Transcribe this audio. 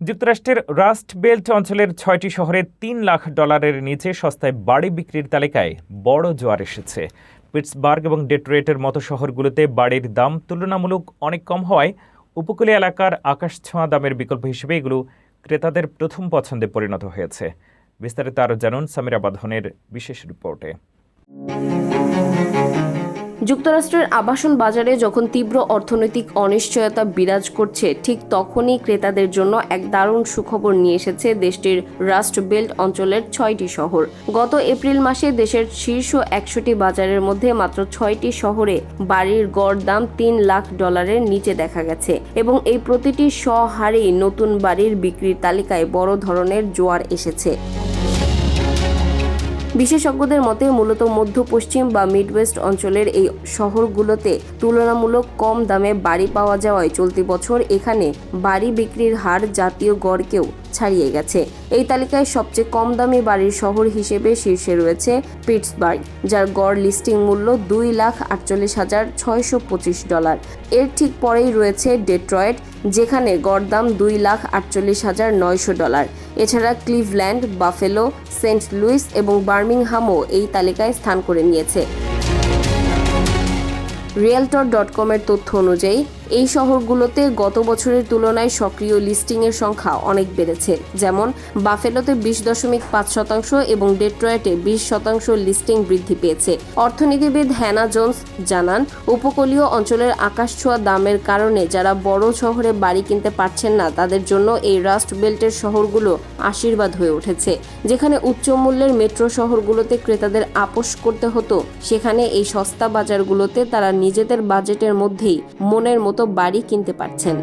যুক্তরাষ্ট্রের rushed belt অঞ্চলের ৬টি শহরে $৩ লাখ নিচে সস্তায় বাড়ি বিক্রির তালিকায় বড় জোয়ার এসেছে। পিটসবার্গ এবং ডেট্রয়েটের মতো শহরগুলোতে বাড়ির দাম তুলনামূলক অনেক কম হওয়ায় উপকূলীয় এলাকার আকাশছোঁয়া দামের বিকল্প হিসেবে এগুলো ক্রেতাদের প্রথম পছন্দে পরিণত হয়েছে। বিস্তারিত আরও জানুন সামিরা বাঁধনের বিশেষ রিপোর্টে। যুক্তরাষ্ট্রের আবাসন বাজারে যখন তীব্র অর্থনৈতিক অনিশ্চয়তা বিরাজ করছে, ঠিক তখনই ক্রেতাদের জন্য এক দারুণ সুখবর নিয়ে এসেছে দেশটির রাস্ট বেল্ট অঞ্চলের ৬টি শহর। গত এপ্রিল মাসে দেশের শীর্ষ ১০০টি বাজারের মধ্যে মাত্র ৬টি শহরে বাড়ির গড় দাম $৩ লাখ নিচে দেখা গেছে এবং এই প্রতিটি হারেই নতুন বাড়ির বিক্রির তালিকায় বড় ধরনের জোয়ার এসেছে। বিশেষজ্ঞদের মতে মূলত মধ্য পশ্চিম বা মিডওয়েস্ট অঞ্চলের এই শহরগুলোতে তুলনামূলক কম দামে বাড়ি পাওয়া যাওয়ায় চলতি বছর এখানে বাড়ি বিক্রির হার জাতীয় গড়কেও ছাড়িয়ে গেছে। এই তালিকায় সবচেয়ে কম দামি বাড়ির শহর হিসেবে শীর্ষে রয়েছে পিটসবার্গ, যার গড় লিস্টিং মূল্য $2,48,625। এর ঠিক পরেই রয়েছে ডেট্রয়েট, যেখানে গড় দাম $2,48,900। এছাড়া ক্লিভল্যান্ড, বাফেলো, সেন্ট লুইস এবং বার্মিংহামও এই তালিকায় স্থান করে নিয়েছে। realtor.com-এর তথ্য অনুযায়ী এই শহরগুলোতে গত বছরের তুলনায় সক্রিয় লিস্টিংয়ের সংখ্যা অনেক বেড়েছে। যেমন বাফেলোতে 20.5% এবং ডেট্রয়েটে 20% লিস্টিং বৃদ্ধি পেয়েছে। অর্থনীতিবিদ হ্যানা জোন্স জানান, উপকূলীয় অঞ্চলের আকাশছোঁয়া দামের কারণে যারা বড় শহরে বাড়ি কিনতে পারছেন না, তাদের জন্য এই রাস্ট বেল্টের শহরগুলো আশীর্বাদ হয়ে উঠেছে। যেখানে উচ্চ মূল্যের মেট্রো শহরগুলোতে ক্রেতাদের আপোস করতে হতো, সেখানে এই সস্তা বাজারগুলোতে তারা নিজেদের বাজেটের মধ্যেই মনের মতো বাড়ি কিনতে পারছেন।